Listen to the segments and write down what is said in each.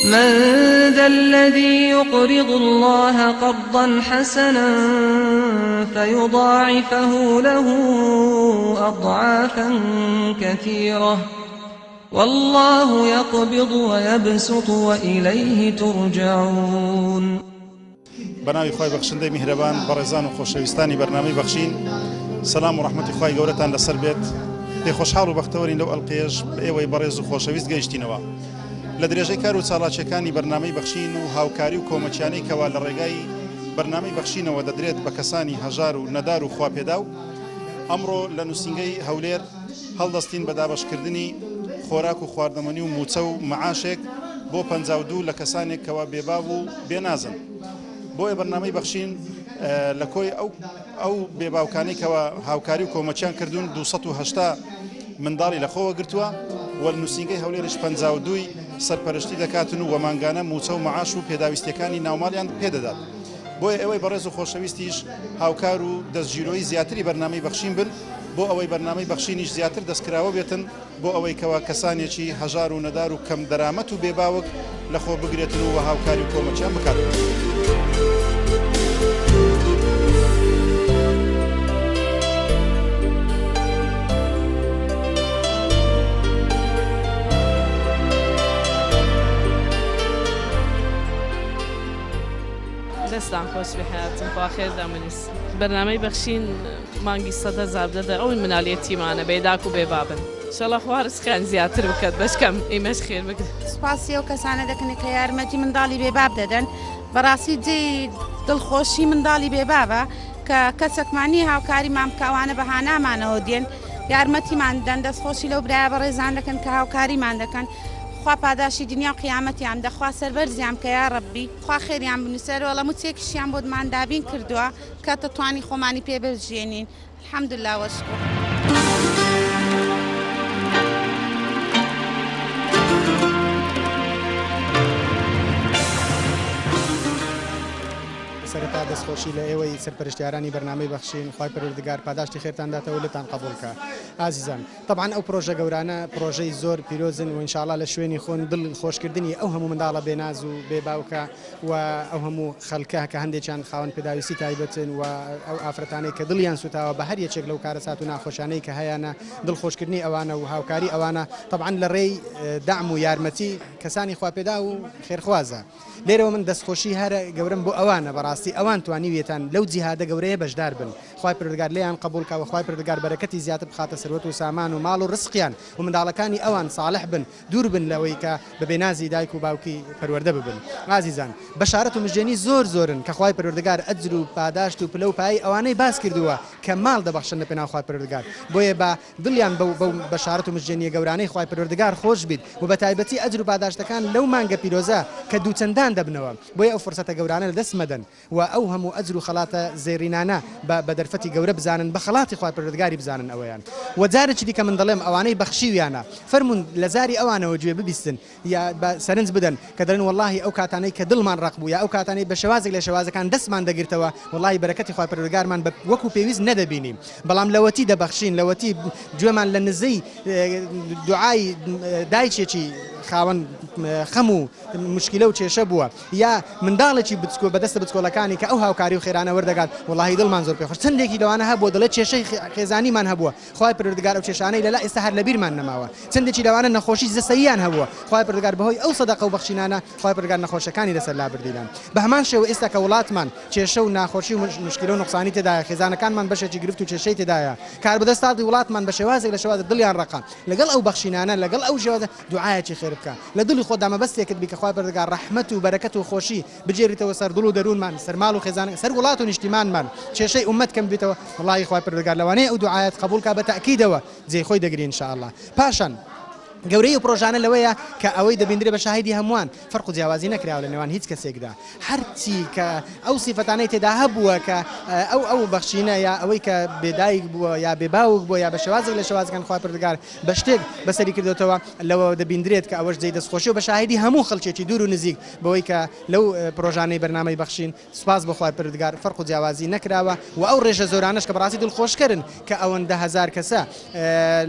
من ذا الذي يقرض الله قرضا حسنا فيضاعفه له أضعافا كثيرة والله يقبض ويبسط وإليه ترجعون. بناوی خوای بخشنده مهربان برزان و خوشویستانی برنامه بخشین سلام و رحمتی خوای گەورەتان لەسەر بێت. پێ خۆشحاڵ و بەختەوەرین لەو ئەڵقەیەش بە ئێوەی بەڕێز و خۆشەویست گەیشتینەوە لە درێژەی کار و چالاکیەکانی بەرنامەی بەخشین و هاوکاری و کۆمەچیانەی کەوا لە ڕێگای بەرنامەی بەخشینەوە دەدرێت بە کەسانی هەژار و نەدار و خواپێدا و ئەمڕۆ لە نووسنگەی هەولێر هەڵدەستین بە دابەشکردنی خۆراک و خواردەمەنی و موچە و مەعاشێک بۆ 52 لە کەسانێک کەوا بێباو و بێنازن. بۆیە بەرنامەی بەخشین لە کۆی ئەو بێباوکانەی کەوا هاوکاری و کۆمەچیان کردوون 280 منداڵی لەخۆوە گرتووە و نووسنگەی هەولێرش 52 سەرپەرشتی دەکاتن و وەمانگانە موچە و مەعاش و پێداویستیەکانی ناوماڵیان پێدەدات. بۆیە ئێوەی بەڕێز و خۆشەویستیش هاوکار و دەستگیرۆی زیاتری بەرنامەی بەخشین بن بۆ ئەوەی بەرنامەی بەخشینیش زیاتر دەستکراوە بێتن بۆ ئەوەی کەوا کەسانێکی هەژار و نەدار و کەم دەرامەت و بێباوک لەخۆ بگرێتن و هاوکاری و کۆمەچیان بکاتن. دەستان خۆش بهاتن خوا خێر دەمەنیست. بەرنامەی بەخشین مانگی 100,000 دەدا ئەوی مناڵەتیمانە بێداک و بێبابن. ئینشەڵا خوا ڕزقیان زیاتر بکات بەشکەم ئێمەش خێر بکرێت. سوپاسی ئەو کەسانە دەکەن کە یارمەتی منداڵی بێباب دەدەن. بەڕاستی جێی دڵخۆشی منداڵی بێبابە کە کەسێکمانی هاوکاری مامکاوانە بەهانامانەوە دێن یارمەتیمان دەن دەستخۆشی لەو برایە بەڕێزان دەکەن کە هاوکاریمان دەکەن. خوا پاداشی دنیا و قیامەتیان دەخوا سەربەرزیان کە یا ڕەبی خوا خێریان بنووسەر وەڵام چێکیشیان بۆ دماندابین کردووە کە دەتوانی خۆمانی پێ بژێنین. الحەمدوللا وەشکر. سەرەتا دەستخۆشی لە ئێوەی سەرپەرشتیارانی بەرنامەی بەخشین خوای پەروەردگار پاداشتی خێرتان داتەوە لەتان قبولکە. ئازیزان طبعاً ئەو پرۆژە گەورانە پرۆژەی زۆر پیرۆزن و ئینشاءالله لە شوێنی خۆن دڵ خۆشکردنی ئەو هەموو منداڵە بێناز و بێباوکە و ئەو هەموو خەڵکە کە هەندێکیان خاوەن پێداویستی تایبەتن و ئەو ئافرەتانەی کە دڵیان سوتاوە بە هەر یەکێک لەو کارەسات و ناخۆشانەی کە هەیەە دڵخۆشکردنی ئەوانە و هاوکاری ئەوانە طبعاً لە ڕێی دعم و یارمەتی کەسانی خواپێدا و خێرخوازە. لێرەوە من دەستخۆشی هەرە گەورم بۆ ئەوانە بەڕاستی ئەوان توانیویێتان لەو جیهادە گەورەیە بەشدار بن. خوای پەروەردگار لێیان قبولکە و خوای پەروەردگار بەرەکەتی زیاتر بخاتە سەروەت و سامان و ماڵ و ڕزقیان و منداڵەکانی ئەوان صالح بن دوور بن لەوەی کە بە بێنازی دایک و باوکی پەروەردە ببن. ئازیزان بەشارەت و مژێنی زۆرن کە خوای پەروەردگار ئەجر و پاداشت و پلە و پایی ئەوانەی باس کردووە کە ماڵ دەبەخشن لە پێناو خوای پەروەردگار. بۆیە بە دڵیان بەو بەشارەت و مژێنیە گەورانەی خوای پەروەردگار خۆش بیت و بە تایبەتی ئەجر و پاداشتەکان لەو مانگە پیرۆزە کە دووچەندان دەبنەوە. بۆیە ئەو فرسەتە گەورانە لەدەست مەدەن و ئەو هەموو ئەجر و خەڵاتە زێڕینانە بە دەرفەتی گەورە بزانن بە خەڵاتی خوای پەروەردگاری بزانن ئەوەیان. و جارێکی دیکە من دەڵێم ئەوانەی بەخشیویانە فەرمونون لە زاری ئەوانەوە گوێ ببیستن یا بە سەرنج بدەن کە دەڵێن وەڵڵاهی ئەو کاتانەی کە دڵمان ڕق بوو یا ئەو کاتانەی بە شێوازێک لە شێوازەکان دەستمان دەگرتەوە وەڵڵاهی بەرەکەتی خوای پەروەردگارمان وەکو پێویست نەدەبینیم. بەڵام لەوەتی دەبەخشین لەوەتی گوێمان لە نزەی دوعای دایکێکی خاوەن خەم و مشکلە و کێشە بووە یا منداڵێکی بچکۆ بەدەستە بچکۆلەکانی کە ئەو هاوکاری و خێرانە وەردەگات وەڵڵاهی دڵمان زۆر پێخۆش. چەندێکی لەوانە هەبووە دەڵێت کێشەی خێزانیمان هەبووە خوای پەروەردگار ئەو کێشانەی لەلا ئێستا هەر لەبیرمان نەماوە. چەندێکی لەوانە نەخۆشی زەسەییان هەبووە خوای پەروەردگار بەهۆی ئەو سەدەقە و بەخشینانە خوای پەروەردگار نەخۆشەکانی لەسەر لابردیدان. بە هەمان شێوە ئێستا کە وڵاتمان کێشە و ناخۆشی و مشکلە و نوقسانی تێدایە خێزانەکانمان بەشێکی گرفت و کێشەی تێدایە کاربەدەستاڵی وڵاتمان بە شێوازێک لە شێوازە دڵیان ڕقان لەگەڵ ئەو بەخشینانە لەگەڵ ئەو شێوازە دوعایەکی خێر بکە لە دڵی خۆدا مەبەستێکت بیکە خوای پەروەردگار ڕەحمەت و بەرەکەت و خۆشی بجێریتەوە سەر دڵ و دەروونمان سەر ماڵ و خێزان سەر وڵات و نیشتیمانمان کێشەی ئومەت کەم بێتەوە وەڵڵاهی خوای پەروەردگار لەوانەیە ئەو دوعایەت قبولکە بە تەئکیدەوە جێی خۆی دەگرێ ئینشاءالله. پاشان گەورەی و پرۆژانە لەوەیە کە ئەوەی دەبیندرێ بە شاهیدی هەمووان فەرق و جیاوازی نەکراوە لە نێوان هیچ کەسێکدا هەرچی کە ئەو سیفەتانەی تێدا هەبووە کە ئەو بەخشینە یا ئەوەی کە بێدایک بووە یا بێباوک بووە یا بە شێوازێک لە شێوازەکان خوای پەروەردگار بە شتێک بەسەری کردوتەوە لەوە دەبیندرێت کە ئەوەش جێی دەستخۆشی و بە شاهیدی هەموو خەڵکێکی دوور و نزیک بەوەی کە لەو پرۆژانەی بەرنامەی بەخشین سوپاس بە خوای پەروەردگار فەرق و جیاوازی نەکراوە و ئەو ڕێژە زۆرانەش کە بەڕاستی دڵخۆشکردن کە ئەوەندە هەزار کەسە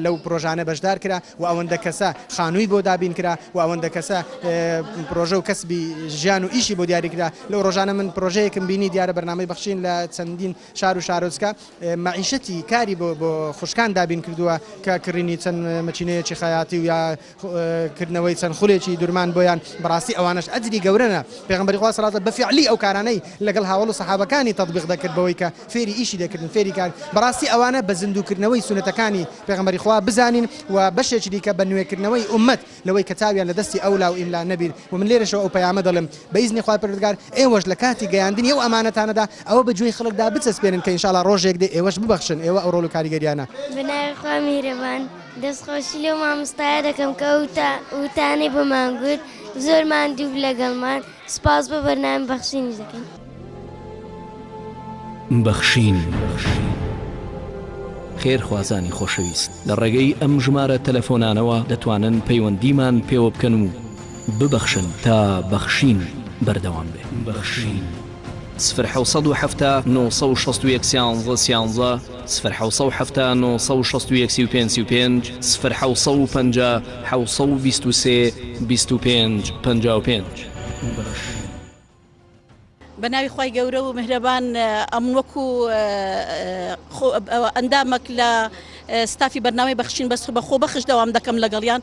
لەو پرۆژانە بەشدار کرا و ئەوەندە کەس کەسە خانووی بۆ دابین کرا و ئەوەندە کەسە پرۆژە و کەسبی ژیان و ئیشی بۆ دیاریکرا لەو ڕۆژانە من پرۆژەیەکم بینی دیارە بەرنامەی بەخشین لە چەندین شار و شارۆچکە معیشەتی کاری بۆ خوشکان دابین کردووە کە کڕینی چەند مەچینەیەکی خەیاتی و یا کردنەوەی چەند خولێکی دوورمان بۆیان بەڕاستی ئەوانش ئەجری گەورەنە پێغەمبەری خوا سەڵات بەفیعلی ئەو کارانەی لەگەڵ هاوڵ و سەحابەکانی تەطبیق دەکرد بەوەی کە فێری ئیشی دەکردن فێری کار بەڕاستی ئەوانە بە زیندووکردنەوەی سونەتەکانی پێغەمبەری خوا بزانین و بەشێکی دیکە بە نوێکردنەوەی ئومەت لەوەی کە چاویان لە دەستی ئەولا و ئیملا نەبیر و من لێرەشەوە ئەو پەیامە دەڵێم بە ئیزنی خوا پەروەردگار ئێوەش لە کاتی گەیاندنی ئەو ئەمانەتانەدا ئەوە بەگوێی خەڵکدا بچەسپێنن کە ئینشاڵڵا ڕۆژێک دێ ئێوەش ببەخشن ئێوە ئەو ڕۆڵ و کاریگەریانە بەناوی خوا میهرەبان دەستخۆشی لەو مامۆستایە دەکەم کە وتانەی بۆمان گوت زۆرمان دوو لەگەڵمان سپاس بە بەرنامەی بەخشینی دەکەین بەخشین خێرخوازانی خۆشەویست لە ڕێگەی ئەم ژمارە تەلەفۆنانەوە دەتوانن پەیوەندیمان پێوە بکەن و ببەخشن تا بەخشین بەردەوام بێ بەخشین 1970 961 11 1970 961 35 1950 723 25 55 بەناوی خی گەورە و میهرەبان ئەم وەکو ئەندامێک لە ستافی بەرنامەی بەخشین بەخۆ بەخش دەوام دەکەم لەگەڵیان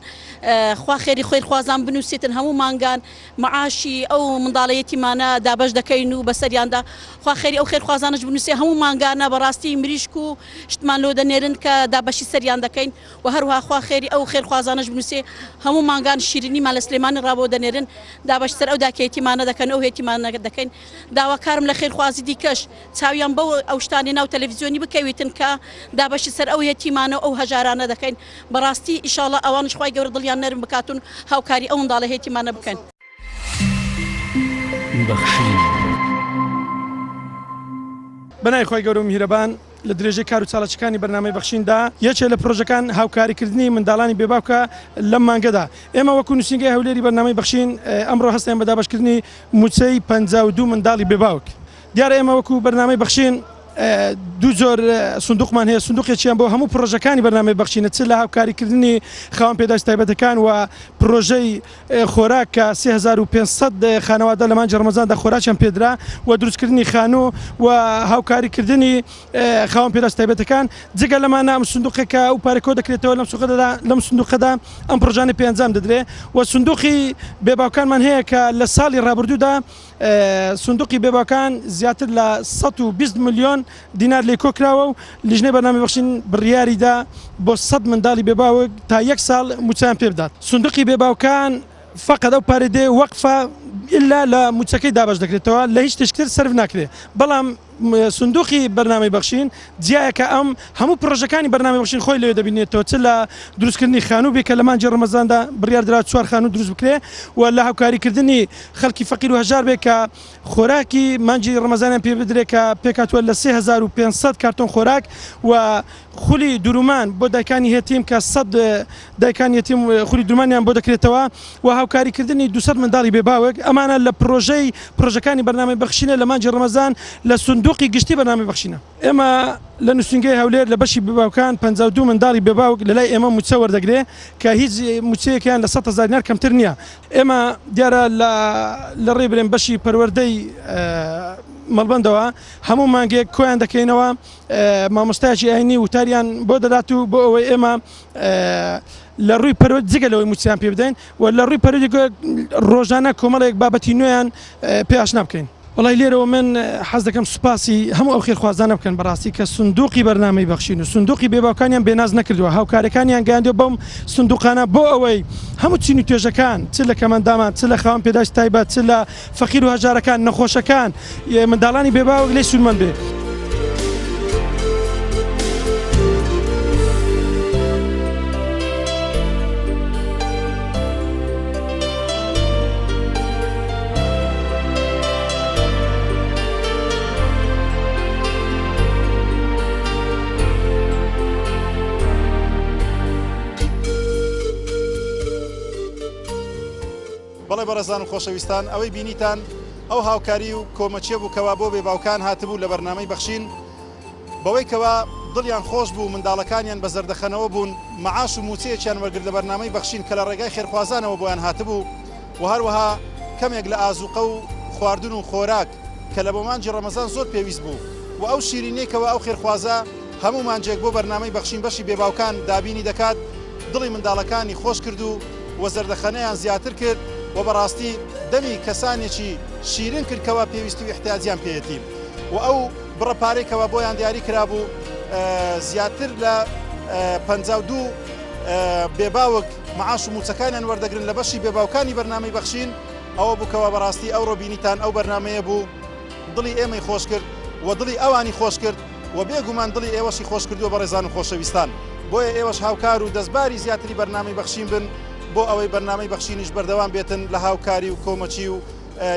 خوا خێری خۆیرخوازان بنووسێتن هەموو مانگان معاشی ئەو منداڵەیەتیمانە دابەش دەکەین و بەسەریاندا خوا خێری ئەو خێرخوازانش بنووسێ هەموو مانگانە بەڕاستی مریشک و شتمان لۆ دەنێرن کە دابەشی سەریان دەکەین و هەروها خوا خێری ئەو خێرخوازانش بنووسێ هەموو مانگان شیرینیمان لە سلێمانی ڕابۆ دەنێرن دابەش سەر ئەو داکێتیمانە دەکەن ئەو هێتیمانە دەکەین داواکارم لە خێرخوازی دیکەش چاویان بەو ئەو شتانی ناو تەلەڤیزیۆنی بکەوێتن کە دابەشی سەر ئەو هێتیمانە ئەو هەژارانە دەکەین بەڕاستی ئیشاڵڵا ئەوانش خی گەورە دڵیان نەرم بکاتون هاوکاری ئەو منداڵە هێتیمانە بکەن بەخشین بەنای خی گەورە و میهرەبان لە درێژەی کار و چالاکیەکانی بەرنامەی بەخشیندا یەکێک لە پرۆژەکان هاوکاریکردنی منداڵانی بێباوکە لەم مانگەدا ئێمە وەکو نووسینگەی هەولێری بەرنامەی بەخشین ئەمڕۆ هەستین بە دابەشکردنی موچەی 52 منداڵی بێباوک دیارە ئێمە وەکو بەرنامەی بەخشین دوو جۆر سندوقمان هەیە سندوقێکیان بۆ هەموو پرۆژەکانی بەرنامەی بەخشینە چ لە هاوکاریکردنی خاوەن پێداش تایبەتەکان و پرۆژەی خۆراک کە 3500 خانەوادە لە مانجی ڕەمەزاندا خۆراکیان پێدرا و دروستکردنی خانوو و هاوکاریکردنی خاوەن پێداش تایبەتەکان جگە لەمانە ئەم سندوقێکە ئەو پارێکۆ دەکرێتەوە لەم سندوقەدا ئەم پرۆژانە پێنجام دەدرێ و سندوقی بێباوکانمان هەیە کە لە ساڵی ڕابردوودا سندوقی بێباوکان زیاتر لە 120 میلیۆن دینار لێ کۆکراوە و لیژنەی بەرنامەی بەخشین بڕیاریدا بۆ 100 منداڵی بێباوک تا یەک ساڵ موچیان پێ بدات سندوقی بێباوکان فقط ئەو پارێ دێ وەقفە ئللا لە موچەکەی دابش دەکرێتەوە لە هیچ تشتر سرف ناکرێت بەڵام سندوقی بەرنامەی بەخشین جیایەکە ئەم هەموو پرۆژەکانی بەرنامەی بەخشین خۆی لێ دەبینێتەوە چ لە دروستکردنی خانوو بێکە لە مانجی ڕەمەزاندا بڕیاردرا 4 خانوو دروست بکرێ و لە هاوکاریکردنی خەڵکی فەقیر و هەژار بێ کە خۆراکی مانجی ڕەمەزانیان پێ بدرێ کە پێکاتوە لە 3500 کارتۆن خۆراک و خولی دورومان بۆ دایکانی هێتیم کە 100 دایکانی هێتیم خولی دورومانیان بۆ دەکرێتەوە و هاوکاریکردنی 200 منداڵی بێباوک ئەمانە لە پرۆژەکانی بەرنامەی بەخشینە لە مانجی ڕەمەزان لە سندوقی گشتی بەرنامەی بەخشینە ئێمە لە نووسینگەی هەولێر لە بەشی بێباوکان 52 منداڵی بێباوک لە لای ئێمە موچە وەردەگرێ کە هیچ موچەیەکیان لە 100,000 دینار کەمتر نییە ئێمە دیارە لە ڕێ برێن بەشی پەروەردەی مەڵبەندەوە هەموو مانگێک کۆیان دەکەینەوە مامۆستایەکی ئاینی وتاریان بۆ دەدات و بۆ ئەوەی ئێمە لە ڕووی پەروەرد جگەلەوەی موچیان پێ بدەین و لە ڕووی پەروەردی ڕۆژانە کۆمەڵێک بابەتی نوێیان پێ ئاشنا بکەین وڵای لێرەوە من حەز دەکەم سوپاسی هەموو ئەو خێرخوازانە بکەن بەڕاستی کە سندوقی بەرنامەی بەخشین و سندوقی بێباوکانیان بێناز نەکردووە هاوکارەکانیان گەیاندووە بەم سندوقانە بۆ ئەوەی هەموو چین و توێژەکان چ لە کەمەندامان چ لە خاوەن پێداش تایبەت چ لە فەقیر و هەژارەکان نەخۆشەکان منداڵانی بێباوک لێ سوورمەند بێ بەڵێ بەڕێزان و خۆشەویستان ئەوەی بینیتان ئەو هاوکاری و کۆمەچیە بوو کەوا بۆ بێباوکان هاتبوو لە بەرنامەی بەخشین بەوەی کەوا دڵیان خۆش بوو منداڵەکانیان بە زەردەخەنەوە بوون مەعاش و موچەیەکیان وەرگرت لە بەرنامەی بەخشین کە لە ڕێگای خێرخوازانەوە بۆیان هاتبوو و هەروەها کەمێک لە ئازوقە و خواردن و خۆراک کە لە بۆ مانجی ڕەمەزان زۆر پێویست بوو و ئەو شیرینەیەکەوە ئەو خێرخوازە هەموو مانجێک بۆ بەرنامەی بەخشین بەشی بێباوکان دابینی دەکات دڵی منداڵەکانی خۆش کرد و وە زەردەخەنەیان زیاتر کرد و بەڕاستی دەمی کەسانێکی شیرین کردکەوە پێویست و احتیاجیان پێیەتی و ئەو بڕەپارێکەوە بۆیان دیاری کرابوو زیاتر لە 52 بێباوک معاش و موچەکانیان وەردەگرن لە بەشی بێباوکانی بەرنامەی بەخشین ئەوە بووکەوە بەڕاستی ئەو ڕۆبینیتان ئەو بەرنمەیە بوو دڵی ئێمەی خۆش کرد و دڵی ئەوانی خۆش کرد و بێگومان دڵی ئێوەشی خۆش کردووە بە ڕێزان و خۆشەویستان بۆیە ئێوەش هاوکار و دەستباری زیاتری بەرنامەی بەخشین بن بۆ ئەوەی بەرنامەی بەخشینیش بەردەوام بێتن لە هاوکاری و کۆمەچی و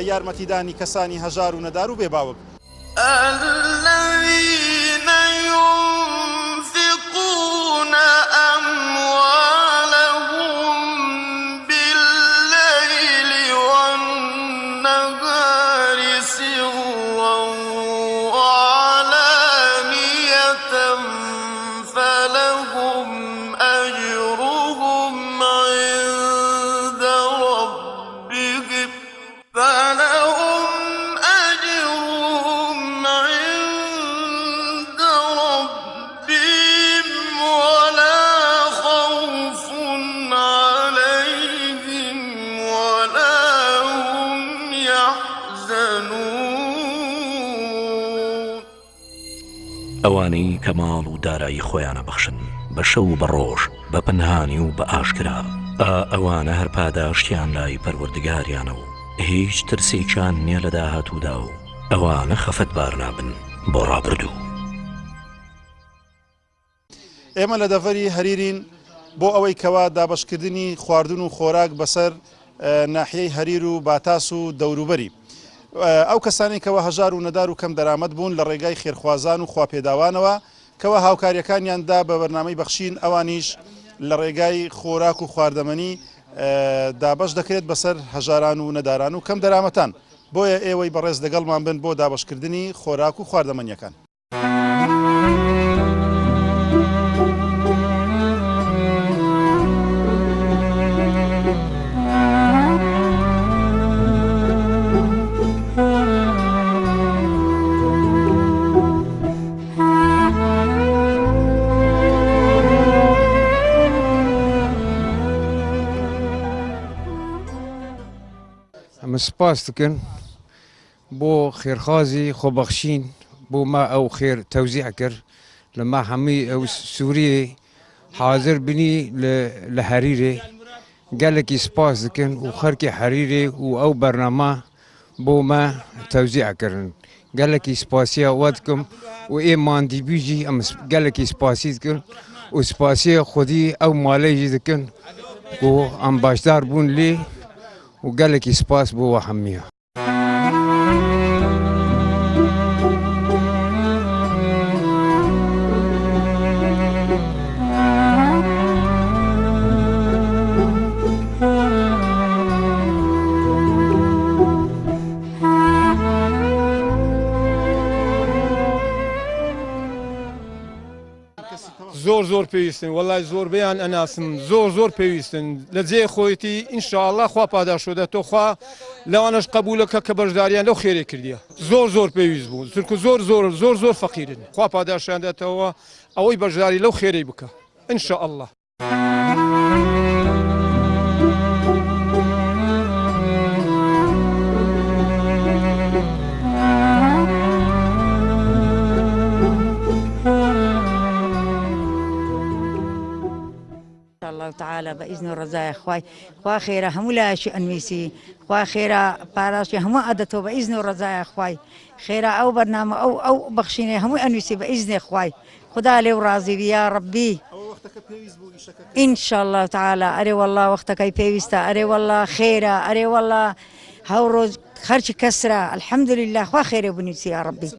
یارمەتیدانی کەسانی هەژار و نەدار و بێباوک الذين ينفقون أموالهم بالليل والنهار سرا وعلانية فلهم أجرهم عند ربهم ولا خوف عليهم ولا هم يحزنون ئەوانەی کە ماڵ و دارایی خۆیانە بەخشن بە شەو و بە ڕۆژ بە پەنهانی و بە ئاشکرا ئەوانە هەر پاداشتیان لای پەروەردگاریانە و هیچ ترسێکیان نییە لە داهاتوودا و ئەوانە خەفەتبار نابن بۆ ڕابردوو. ئێمە لە دەڤەری هەریرین بۆ ئەوەی کەوا دابەشکردنی خواردن و خۆراک بەسەر ناحیەی هەریر و باتاس و دەوروبەری ئەو کەسانی کەوە هەژار و نەدار و کەم دەرامەت بوون لە ڕێگای خێرخوازان و خواپێداوانەوە کەوە هاوکاریەکانیاندا بە بەرنامەی بەخشین ئەوانیش لە ڕێگای خۆراک و خواردەمەنی دابەش دەکرێت بەسەر هەژاران و نەداران و کەم دەرامەتان بۆیە ئێوەی بەڕێز دەگەڵمان بن بۆ دابەشکردنی خۆراک و خواردەمەنیەکان. ئەمە سپاس دکن بۆ خێرخوازی خۆبەخشین بۆ ما ئەو خێر تەوزیع کرد لە ما هەمووی ئەو سووریێ حاضر بنی لە هەریرێ گەلێکی سپاس دکن و خەرکی هەریرێ و ئەو بەرنامە بۆ ما تەوزیعکردن گەلێکی سپاسیە وا دکم و ئێ ماندیبیژی ئەم گەلێکی سپاسی دکن و سپاسیە خودی ئەو مالەیژی دکن و ئەم باشدار بوون لێ و گەلێکی سپاس بۆ هەموویە. زۆر پێویستن وەڵای زۆربەیان ئەناسم زۆر پێویستن لە جێ خۆیەتی ئینشاءالله خوا پاداشۆدە تۆ خوا لەوانەش قبولەکە کە بەشداریان لەو خێرێ کردیە زۆر پێویست بوو چونکە زۆر فەقیرن خوا پاداشیان دێتەوە ئەوەی بەشداری لەو خێرەی بکە ئینشاءالله. الله تعالى بإذن الرزاق خوا خيرا هم لا شيء أنميسي خوا خيرا باراشي هم أدته بإذن الرزاق خواي خيرا أو برنامج أو بخشيني هم أنميسي بإذن خواي خدا لي وراضي يا ربي إن شاء الله تعالى أري والله وقتك بيوستا أري والله خيرا أري والله هوروز خرج كسرة الحمد لله خوا خير بنيسي يا ربي.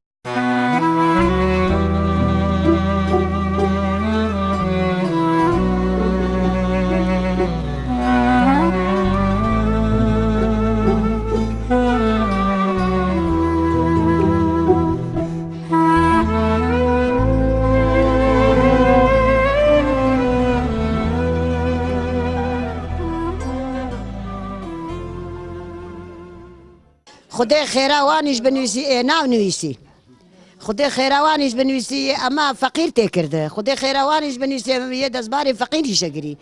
خدای خێراوانیش بنویسی ناو نویسی خدای خێراوانیش بنویسی ئەمە فەقیر تێکردە خدای خێراوانیش بنویسی یە دەستباری فەقیری شەگری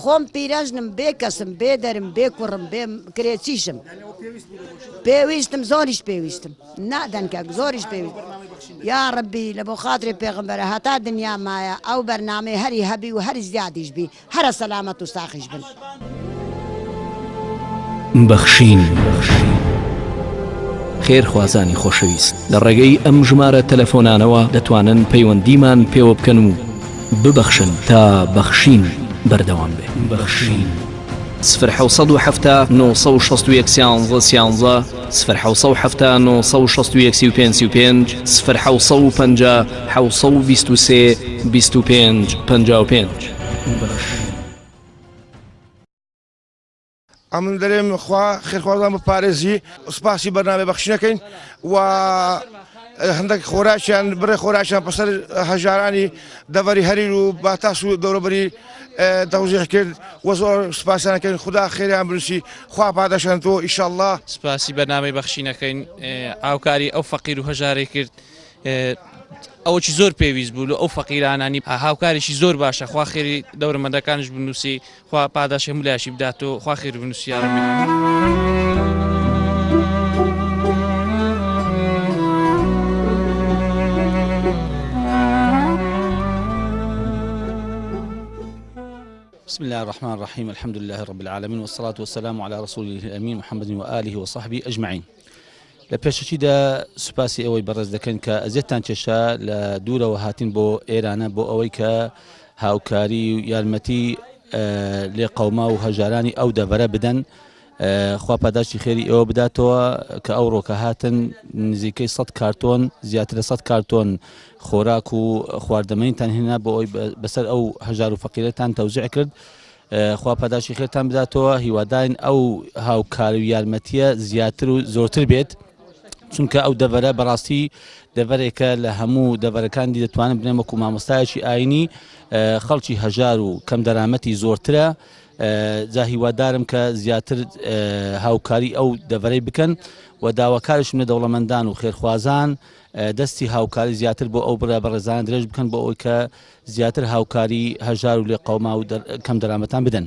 خۆم پیرەژنم بێ کەسم بێ دەرم بێ کوڕم بێ کرێچیشم پێویستم زۆریش پێویستم نادەن کە زۆریش پێویست یا ڕەبی لە بۆ خاتری پێغمبەرە هەتا دنیا مایە ئەو بەرنامەی هەری هەبی و هەری زیادیش بی هەرە سەلامەت و ساخیش بن بەخشین خێرخوازانی خۆشەویست لە ڕێگەی ئەم ژمارە تەلەفۆنانەوە دەتوانن پەیوەندیمان پێوە بکەن و ببەخشن تا بەخشین بەردەوام بێ بەخشین 0 961 11 0 965 0 723 25 55 ئەمن دەرێم خوا خێرخوازان بپارێزی سپاسی بەرنامەی بەخشینەکەین و هەندێک خۆراکیان بڕێ خۆراکیان پەسەر هەژارانی دەڤەری هەریر و باتاس و دەوروبەری تەوزیع کرد و زۆر سپاسیانەکەین خدا خێریان بنووسی خوا پاداشانەوە ئیشەڵڵا سپاسی بەرنامەی بەخشینەکەین ئاوکاری ئەو فەقیر و هەژارەی کرد ئەوەی زۆر پێویست بوو لە ئەو فەقیرانانی هاوکارێکی زۆر باشە خوا خێری دەورومەندەکانش بنووسی خوا پاداش هەموو لایشی بداتەوە خوا خێر بنووسی یا ڕەبی بسم الله الرحمن الرحيم الحمد لله رب العالمين والصلاة والسلام على رسوله الأمين محمد وآله وصحبه أجمعين لپێشەکیدا سوپاسی ئەوەی بەڕێز دەکەن کە ئەزیەتان کێشە لە دوورەوە هاتین بۆ ئێرانە بۆ ئەوەی کە هاوکاری و یارمەتی لێ قەوما و هەژارانی ئەو دەڤەرە بدەن خوا پاداشی خێری ئێوە بداتەوە کە ئەو ڕۆکە هاتن نزیکەی 100 کارتۆن زیاتر لە 100 کارتۆن خۆراک و خواردەمەینتان هێنا بۆ ئەوی بەسەر ئەو هەژار و فەقیرەتان تەوزیع کرد خوا پاداشی خێرتان بداتەوە هیوادارین ئەو هاوکار و یارمەتیە زیاتر و زۆرتر بێت چونکە ئەو دەڤەرە بەڕاستی دەڤەرێکە لە هەموو دەڤەرەکانی دەتوانن بنێم وەکو مامۆستایەکی ئاینی خەڵکی هەژار و کەم دەرامەتی زۆرترە جا هیوادارم کە زیاتر هاوکاری ئەو دەڤەرەی بکەن و داواکارشم لە دەوڵەمەندان و خێرخوازان دەستی هاوکاری زیاتر بۆ ئەو برا بەڕێزان درێژ بکەن بۆ ئەوی کە زیاتر هاوکاری هەژار و لێ قەوما و کەم دەرامەتان بدەن.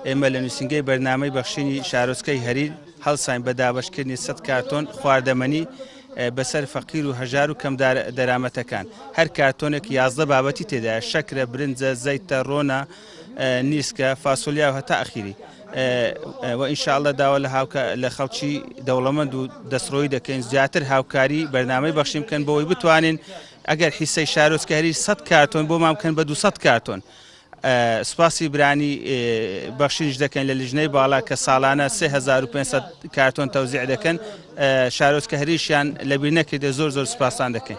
ئێمە لە نووسنگەی بەرنامەی بەخشینی شارۆچکەی هەریر هەڵساین بە دابەشکردنی 100 کارتۆن خواردەمەنی بەسەر فەقیر و هەژار و کەم دەرامەتەکان هەر کارتۆنێک 11 بابەتی تێدایە شەکرە برنجە زەیتە ڕۆنە نیسکە فاسۆلیا و هەتا ئەخیری و ئینشاءڵڵا داوا لە خەڵکی دەوڵەمەند و دەستڕۆیی دەکەین زیاتر هاوکاری بەرنامەی بەخشین بکەن بۆەوەی بتوانین ئەگەر حیسەی شارۆچکە هەریر 100 کارتۆن بۆ مام بکەن بە 200 کارتۆن سپاسی برانی بەخشینش دەکەن لە لیژنەی باڵا کە ساڵانە 3500 کارتۆن تەوزیع دەکەن شارۆچکە هەریشیان لەبیر نەکردێ زۆر زۆر سپاسان دەکەین.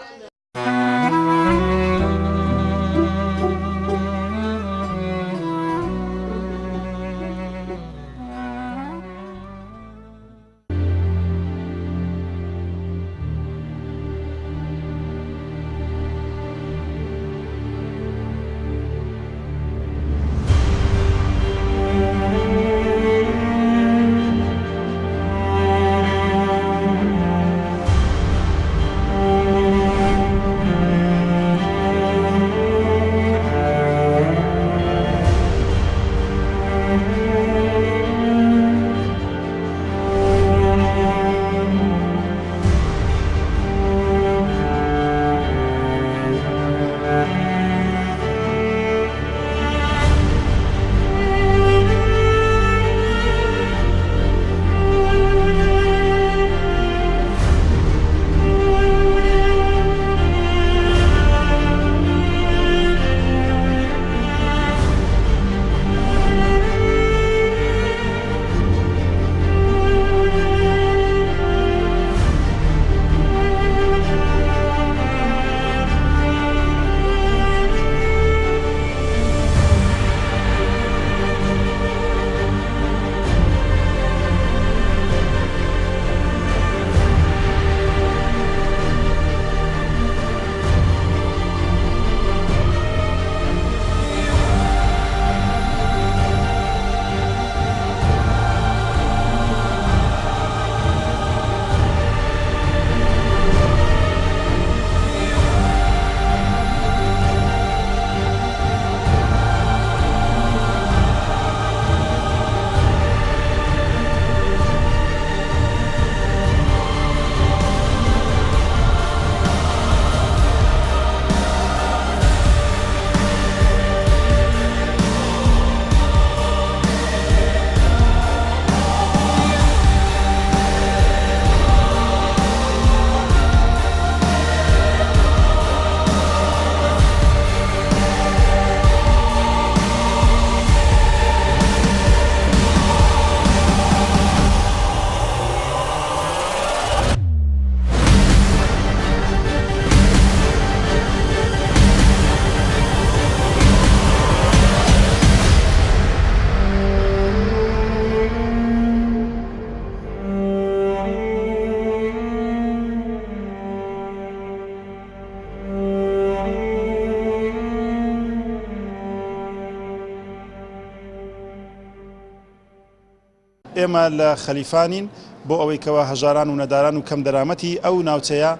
ئێمە لە خەلیفانین بۆ ئەوەی کەوا هەژاران و نەداران و کەم دەرامەتی ئەو ناوچەیە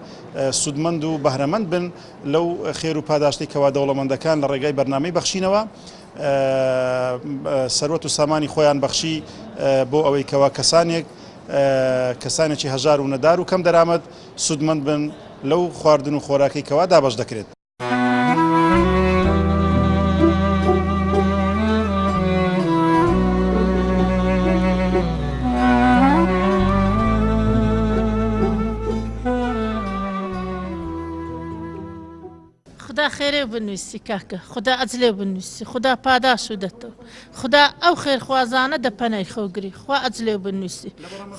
سودمەند و بەهرەمەند بن لەو خێر و پاداشتی کەوا دەوڵەمەندەکان لە ڕێگای بەرنامەی بەخشینەوە سەروەت و سامانی خۆیان بەخشی بۆ ئەوەی کەوا کەسانێکی هەژار و نەدار و کەم دەرامەت سودمەند بن لەو خواردن و خۆراکی کەوا دابەش دەکرێت. خدا خێرێ بنووسی کاکە خدا ئەجلێ بنووسی خدا پاداش و دەتەوە خدا ئەو خێرخوازانە دەپەنای خۆگری خوا ئەجلێ بنووسی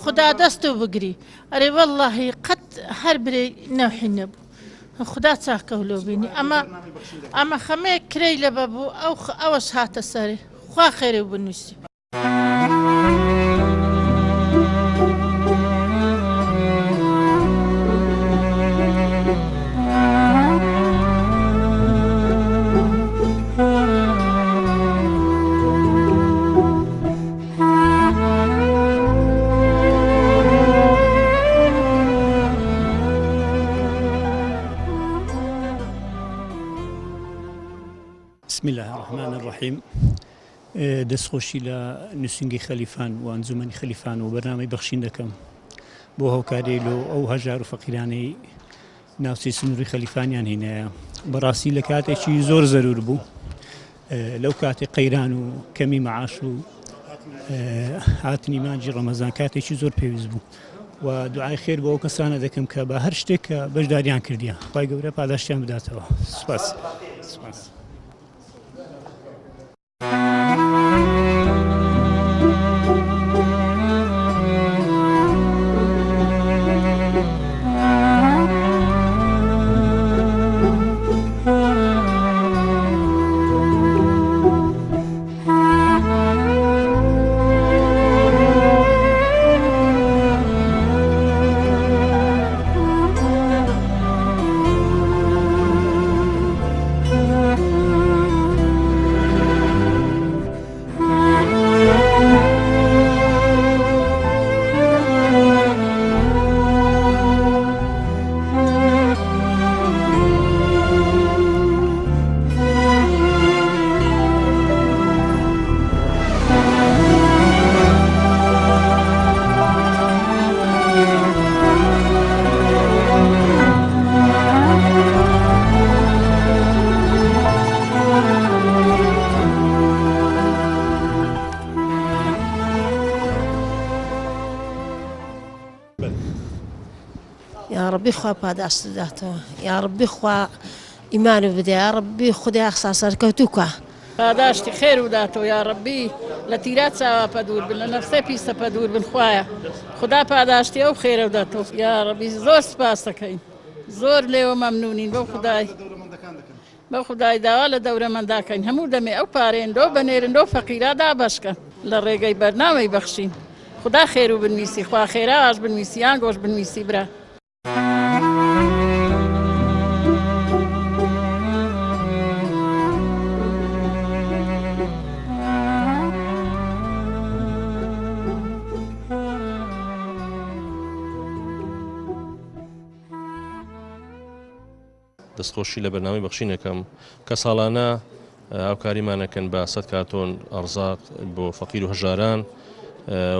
خدا دەست و بگری ئەرێ وەڵڵاهی قەت هەر برێ نەوحی نەبوو خدا چاکەولۆ بینی ئەمە خەمەیە کرەی لە بەبوو ئەوەش هاتە سەرێ خوا خێرێ بنووسی. بسم الله الرحمن الرحیم دەستخۆشی لە نووسنگی خەلیفان و ئەنجومەنی خەلیفان و بەرنامەی بەخشین دەکەم بۆ هەوکاری لۆ ئەو هەژار و فەقیرانەی ناوچەی سنووری خەلیفانیان هینایە بەڕاستی لە کاتێکی زۆر زەرور بوو لەو کاتێک قەیران و کەمی مەعاش و هاتنی مانجی ڕەمەزان کاتێکی زۆر پێویست بوو و دوعای خێر بۆ ئەو کەسانە دەکەم کە بە هەر شتێک کە بەشداریان کردیان خوای گەورە پاداشتیان بداتەوە. سوپاس. یا ربی خوا پاداش بداتەوە یا ربی خوا ئیمان بدە یا ربی خودای ئەخسا سەرکەوتوو کە پاداشتی خێر بداتەوە یا ربی لە تیرات چاوا پەدور بن لە نەفسەی پیسە پەدور بن خوایە خدا پاداشتی ئەو خێرە بداتەوە یا ربی زۆر سپاس دەکەین زۆر لێوە مەمنونین بەو خدای داوا لە دەورەمەنداکەین هەموو دەمێ ئەو پارێندۆ بەنێرندۆ فەقیرا دابەشکەن لە ڕێگەی بەرنامەی بەخشین خدا خێر و بنویسی خوا خێرا ئاش بنویسی یان گۆش بنویسی برا. دەستخۆشی لە بەرنامەی بەخشینەکەم کە ساڵانە هاوکاریمانەکەن بە 100 کارتۆن ئەرزاق بۆ فەقیر و هەژاران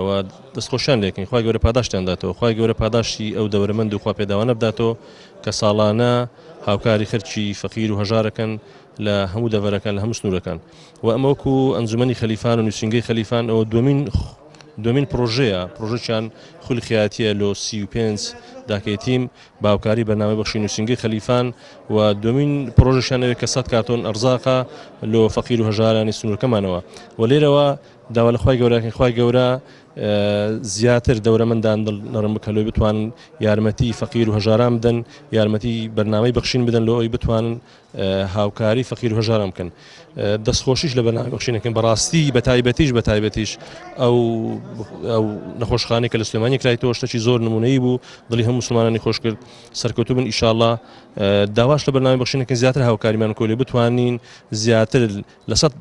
و دەستخۆشیان لێکن خوای گەورە پاداشتیان داتەوە خوای گەورە پاداشتی ئەو دەورەمەند و خوا پێداوانە بداتەوە کە ساڵانە هاوکاری خەرکی فەقیر و هەژارەکەن لە هەموو دەڤەرەکان لە هەموو سنوورەکان و ئەمە وەکو ئەنجومەنی خەلیفان و نووسنگەی خەلیفان ئەوە دومین پرۆژەیە پرۆژێکیان خولیخیاتیە لۆ 35 داکەیتیم باوکاری بەرنامەی بەخشی نووسنگەی خەلیفان و دومین پرۆژەشانەوێت کە 100 کارتۆن ئەرزاقە لۆ فەقیر و هەژارانی سنوورەکەمانەوە و لێرەوە داوا لە خوای گەورەکەن خوای گەورە زیاتر دەورەمەندان نەڕم بکەلۆی بتوانن یارمەتی فەقیر و هەژاران بدەن یارمەتی بەرنامەی بەخشین بدەن لۆ ئەوی بتوانن هاوکاری فەقیر و هەژاران بکەن دەستخۆشیش لە بەرنامەی بەخشینەکەن بەڕاستی بەتایبەتیش ئەو نەخۆشخانەی کە لە سلێمانی کرایەوە شتێکی زۆر نمونەیی بوو دڵی هەموو مسلمانانی خۆش کرد سەرکەوتوو بن ئینشاءالله داواش لە بەرنامەی بەخشینەکەن زیاتر هاوکاریمان کۆلێ بتوانین زیاتر لە 100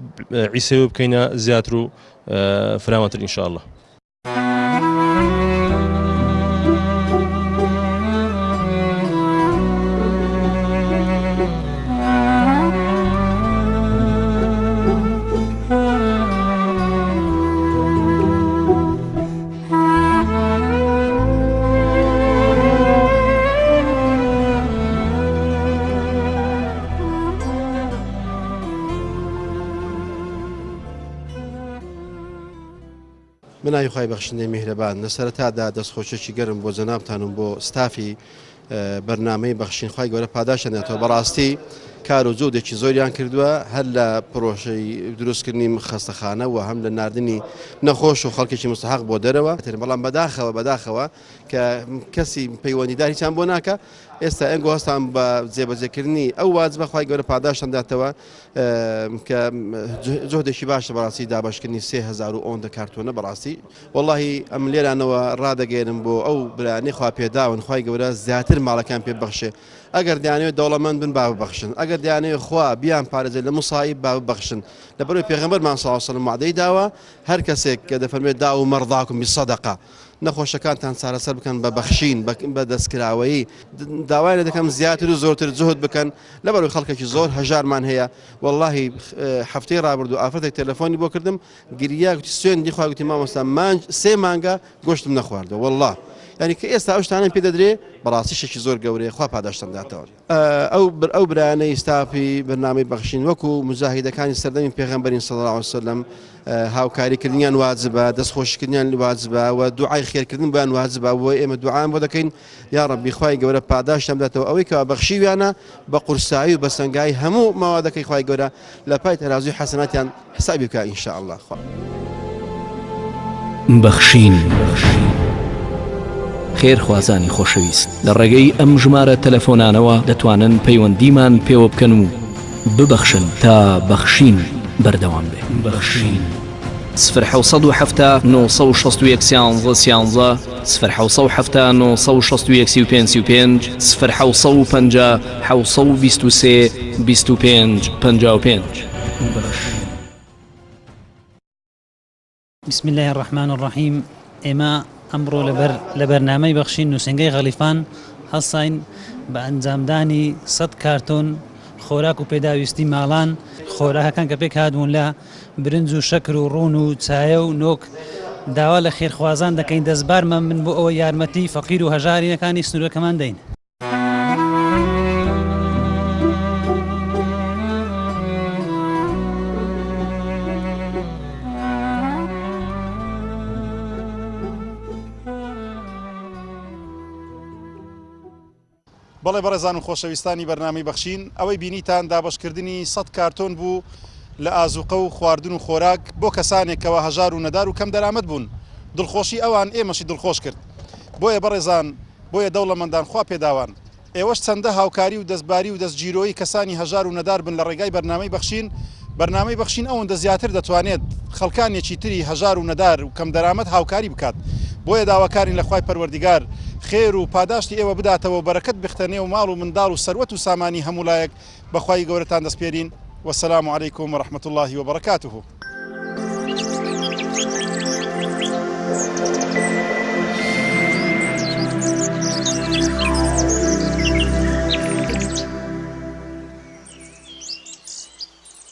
عیسەوە بکەینە زیاتر و فراوانتر ئینشاءالله. بەناوی خوای بەخشندەی میهرەبان لە سەرەتادا دەستخۆشێکی گەرم بۆ جەنابتان و بۆ ستافی بەرنامەی بەخشین خوای گەورە پاداشێنێتەوە بەڕاستی کار و جۆدێکی زۆریان کردووە هەر لە پرۆژەی دروستکردنی خەستەخانە و هەم لە ناردنی نەخۆش و خەڵکێکی مستحق بۆ دەرەوە بەڵام بەداخەوە کە کەسی پەیوەندیدار هیچیان بۆ ناکە ئێستا ئەنگۆ هەستان بە جێبەجێکردنی ئەو واجبە خوای گەورە پاداشتانداتەوە کە جۆدێکی باشە بەڕاستی دابشکردنی 3000 ئۆندە کارتۆنە بەڕاستی وەڵاهی ئەم لێرانەوە ڕادەگەێنم بۆ ئەو برانەی خوا پێداون خوای گەورە زیاتر ماڵەکان پێ بەخشێ ئەگەر دەیانەوێت دەوڵەمەند بن با ببەخشن ئەگەر دەیانەوێت خوا بیان پارێزێت لە موسایب با ببەخشن لەبەرەوەی پێغەمبەرمان صلی الله علیه و سلم وعدەی داوە هەر کەسێک کە دەفەرمێت دا و مەرضاکم بسەدەقە نەخۆشەکانتان چارەسەر بکەن بە بەخشین بە دەستکراوەیی داوای لە دەکەم زیاتر و زۆرتر جهد بکەن لەبەرەوەی خەڵکێکی زۆر هەژارمان هەیە واللهی هەفتەی ڕابردوو ئافرەتێک تەلەفۆنی بۆ کردم گریا گوتی سوێندی خوا گوتی مامۆستا سێ مانگە گۆشتم نەخواردەوە والله ینی کە ئێستا ئەو شتانە پێ دەدرێ بەڕاستی شێکی زۆر گەورەیە خوا پاداشتانداتەوە ئەو برانەی ستافی بەرنامەی بەخشین وەکو مجاهیدەکانی سەردەمی پێغەمبەرین صلی الله علیه و سلم هاوکاریکردنیان واجبە دەستخۆشکردنیان واجبە و دوعای خێرکردن بۆیان واجبە بۆ ئێمە دوعامان بۆ دەکەین یا ڕەبی خوای گەورە پاداشتان بداتەوە ئەوەی کە بەخشیویانە بە قورسایی و بە سەنگایی هەموو ماوادەکەی خوای گەورە لە پای تەرازوی حەسەناتیان حسابی بکە ئینشاء الله بەخشین خێرخوازانی خۆشەویست لە ڕێگەی ئەم ژمارە تەلەفۆنانەوە دەتوانن پەیوەندیمان پێوە بکەن و ببەخشن تا بەخشین بەردەوام بێ بەخشین 0770 961 13 0770 961 35 0750 723 25 55 بسم الله الرحمن الرحيم ئێمە ئەمڕۆ لە بەرنامەی بەخشین نووسنگەی غەلیفان هەڵساین بە ئەنجامدانی 100 کارتۆن خۆراک و پێداویستی ماڵان خۆراکەکان کە پێک هاتبوون لە برنج و شەکر و ڕوون و چایە و نۆک داوا لە خێرخوازان دەکەین دەستبارمان من بۆ ئەوە یارمەتی فەقیر و هەژارینەکانی سنوورەکەمان دەین. بەڵێ بەڕێزان و خۆشەویستانی بەرنامەی بەخشین ئەوەی بینیتان دابشکردنی 100 کارتۆن بوو لە ئازوقە و خواردن و خۆراک بۆ کەسانێکەوە هەژار و نەدار و کەم دەرامەت بوون دڵخۆشی ئەوان ئێمەشی دڵخۆش کرد بۆیە بەڕێزان بۆیە دەوڵەمەندان خوا پێداوان ئێوەش چەندە هاوکاری و دەستباری و دەستگیرۆی کەسانی هەژار و نەدار بن لە ڕێگای بەرنامەی بەخشین ئەوەندە زیاتر دەتوانێت خەڵکانێکی تری هەژار و نەدار و کەم دەرامەت هاوکاری بکات بۆیە داواکارین لە خوای پەروەردیگار خێر و پاداشتی ئێوە بداتەوە بەرەکەت بختەنێ و ماڵ و منداڵ و سەروەت و سامانی هەموو لایەک بەخوای گەورەتان دەسپێرین وەسەلام عەلەیکوم وەڕەحمەت الله وبەرەکاتوه.